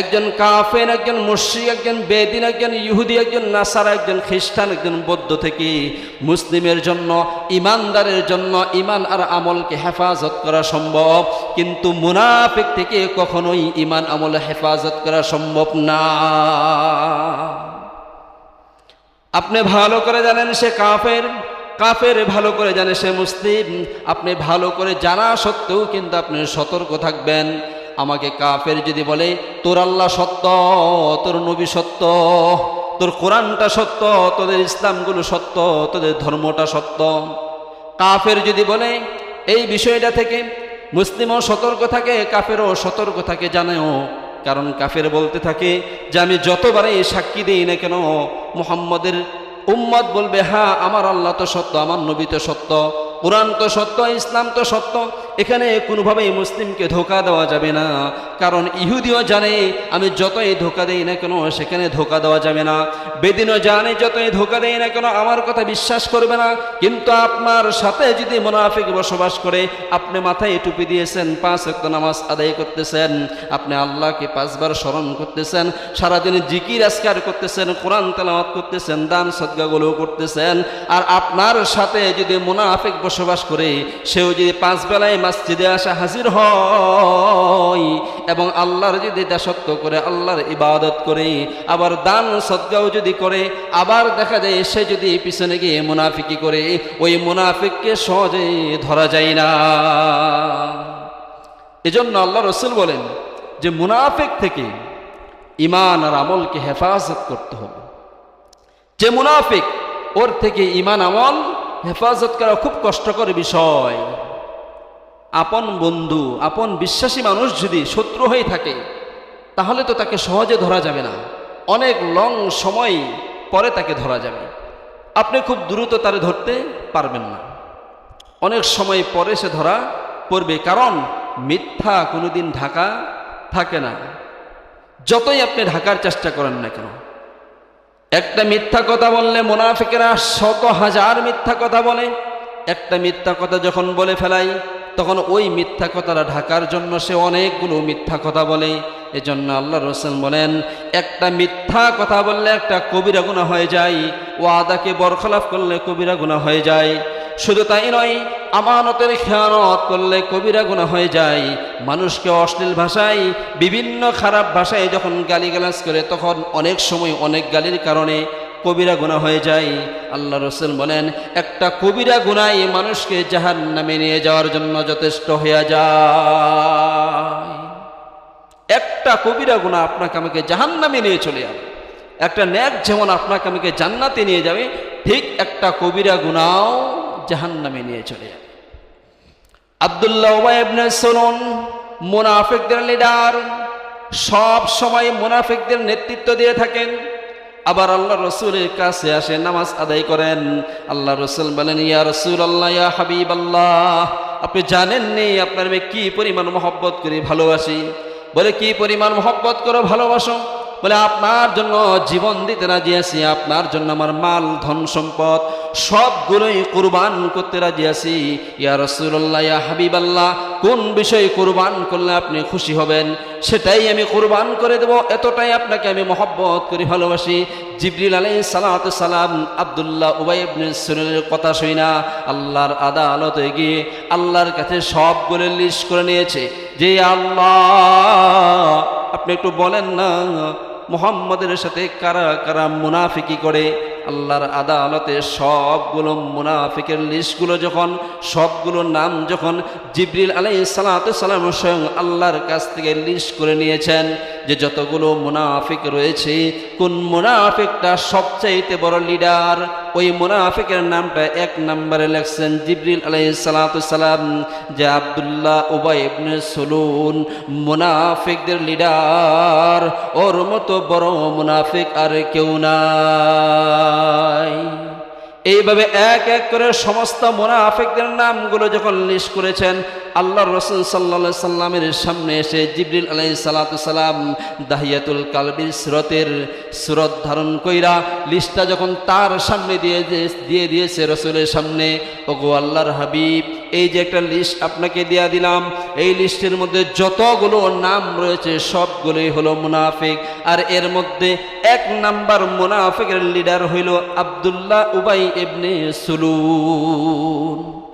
একজন কাফের, একজন মুশরিক, একজন বেদিন, একজন ইহুদি, একজন নাসারা, একজন খ্রিস্টান, একজন বৌদ্ধ থেকে মুসলিমের জন্য, ইমানদারের জন্য ইমান আর আমলকে হেফাজত করা সম্ভব, কিন্তু মুনাফিক থেকে কখনোই ইমান আমল হেফাজত করা সম্ভব না। আপনি ভালো করে জানেন সে কাফের, কাফের ভালো করে জানে সে মুসলিম। আপনি ভালো করে জানা সত্ত্বেও কিন্তু আপনি সতর্ক থাকবেন। আমাকে কাফের যদি বলে তোর আল্লাহ সত্য, তোর নবী সত্য, তোর কোরআনটা সত্য, তোদের ইসলামগুলো সত্য, তোদের ধর্মটা সত্য, কাফের যদি বলে এই বিষয়টা থেকে মুসলিমও সতর্ক থাকে, কাফেরও সতর্ক থাকে, জানেও। কারণ কাফের বলতে থাকে যে আমি যতবারই সাক্ষী দিই না কেন মুহাম্মদের উম্মত বলবে হ্যাঁ আমার আল্লাহ তো সত্য, আমার নবী তো সত্য, কোরআন তো সত্য, ইসলাম তো সত্য। এখানে কোনোভাবেই মুসলিমকে ধোঁকা দেওয়া যাবে না। কারণ ইহুদিও জানে আমি যতই ধোঁকা দেই না কেন সেখানে ধোঁকা দেওয়া যাবে না, বেদিনও জানে যতই ধোঁকা দেই না কেন আমার কথা বিশ্বাস করবে না। কিন্তু আপনার সাথে যদি মুনাফিক বসবাস করে, আপনি মাথায় টুপি দিয়েছেন, 5 ওয়াক্ত নামাজ আদায় করতেছেন, আপনি আল্লাহকে 5 বার স্মরণ করতেছেন, সারাদিন জিকির আজকার করতেছেন, কোরআন তেলাওয়াত করতেছেন, দান সদকাগুলো করতেছেন, আর আপনার সাথে যদি মুনাফিক বসবাস করে, সেও যদি 5 বেলায় মসজিদে আসা হাজির হয় এবং আল্লাহর যদি দাসত্ব করে, আল্লাহর ইবাদত করে, আবার দান সদকাও যদি করে, আবার দেখা যায় সে যদি পিছনে গিয়ে মুনাফিকি করে, ওই মুনাফিককে সহজে ধরা যায় না। এজন্য আল্লাহ রাসূল বলেন যে মুনাফিক থেকে ঈমান আর আমলকে হেফাজত করতে হবে। যে মুনাফিক ওর থেকে ঈমান আমল হেফাজত করা খুব কষ্টকর বিষয়। আপন বন্ধু, আপন বিশ্বাসী মানুষ যদি শত্রু হয়ে থাকে তাহলে তো তাকে সহজে ধরা যাবে না, অনেক লং সময় পরে তাকে ধরা যাবে। আপনি খুব দ্রুত তারে ধরতে পারবেন না, অনেক সময় পরে সে ধরা পড়বে। কারণ মিথ্যা কোনোদিন ঢাকা থাকে না, যতই আপনি ঢাকার চেষ্টা করেন না কেন। একটা মিথ্যা কথা বললে মুনাফিকেরা 100,000 মিথ্যা কথা বলে। একটা মিথ্যা কথা যখন বলে ফেলাই তখন ওই মিথ্যা কথাটা ঢাকার জন্য সে অনেকগুলো মিথ্যা কথা বলে। এজন্য আল্লাহ রাসূল বলেন একটা মিথ্যা কথা বললে একটা কবিরা গুনাহ হয়ে যায়, ওয়াদাকে বরখলাফ করলে কবিরা গুনাহ হয়ে যায়। শুধু তাই নয়, আমানতের খেয়ানত করলে কবিরা গুনাহ হয়ে যায়। মানুষকে অশ্লীল ভাষায়, বিভিন্ন খারাপ ভাষায় যখন গালিগালাজ করে তখন অনেক সময় অনেক গালির কারণে কবিরা গুনাহ হয়ে যায়। আল্লাহ রাসূল বলেন একটা কবিরা গুনাহ মানুষকে জাহান্নামে নিয়ে যাওয়ার জন্য যথেষ্ট হয়ে যায়। একটা কবিরা গুনাহ আপনাকে আমাকে জাহান্নামে নিয়ে চলে যাবে। একটা নেক যেমন আপনাকে আমাকে জান্নাতে নিয়ে যাবে, ঠিক একটা কবিরা গুনাহ জাহান্নামে নিয়ে চলে যাবে। আব্দুল্লাহ উবাই ইবনে সালুল মুনাফিকদের লিডার, সব সময় মুনাফিকদের নেতৃত্ব দিয়ে থাকেন। আবার আল্লাহ রসুলের কাছে আসে, নামাজ আদায় করেন। আল্লাহ রসুল বলেন ইয়া রাসূলুল্লাহ, ইয়া হাবিবাল্লাহ, আপনি জানেননি আপনার আমি কি পরিমাণ মহব্বত করি, ভালোবাসি। বলে কি পরিমাণ মহব্বত করো, ভালোবাসো? বলে আপনার জন্য জীবন দিতে রাজি আছি, আপনার জন্য আমার মাল ধন সম্পদ সবগুলোই কুরবান করতে রাজি আছি। ইয়া রাসূলুল্লাহ, ইয়া হাবিবাল্লাহ, কোন বিষয়ে কুরবান করলে আপনি খুশি হবেন সেটাই আমি কুরবান করে দেব, এতটাই আপনাকে আমি মহব্বত করি, ভালোবাসি। জিবরিল আলাইহিস সালাতু সালাম আব্দুল্লাহ উবাই ইবনে সালুলের কথা শুনে না আল্লাহর আদালতে গিয়ে আল্লাহর কাছে সবগুলো লিস্ট করে নিয়েছে যে আল্লাহ আপনি একটু বলেন না মুহাম্মদের সাথে কারা কারা মুনাফিকি করে। আল্লাহর আদালতে সবগুলো মুনাফিকের লিস্টগুলো যখন, সবগুলো নাম যখন জিবরিল আলাইহিস সালাতু সালাম স্বয়ং আল্লাহর কাছ থেকে লিস্ট করে নিয়েছেন যে যতগুলো মুনাফিক রয়েছে কোন মুনাফিকটা সবচাইতে বড় লিডার, ওই মুনাফিকের নামটা 1 নম্বরে লেখছেন জিবরিল আলাইহিস সালাতু সালাম যে আব্দুল্লাহ উবাই ইবনে সালুল মুনাফিকদের লিডার, ওর মতো বড় মুনাফিক আর কেউ নাই। এইভাবে এক এক করে সমস্ত মুনাফিকদের নামগুলো যখন লিস্ট করেছেন আল্লাহর রাসূল সাল্লাল্লাহু আলাইহি সাল্লামের সামনে এসে জিবরিল আলাইহিস সালাতু সালাম দাহিয়াতুল কালবির সূরত ধারণ কইরা লিস্টটা যখন তার সামনে দিয়ে দিয়েছে রাসূলের সামনে, ওগো আল্লাহর হাবিব, এই যে একটা লিস্ট আপনাকে দিয়া দিলাম, এই লিস্টের মধ্যে যতগুলো নাম রয়েছে সবগুলোই হলো মুনাফিক। আর এর মধ্যে 1 নাম্বার মুনাফিকের লিডার হইল আব্দুল্লাহ উবাই ইবনে সুলুল।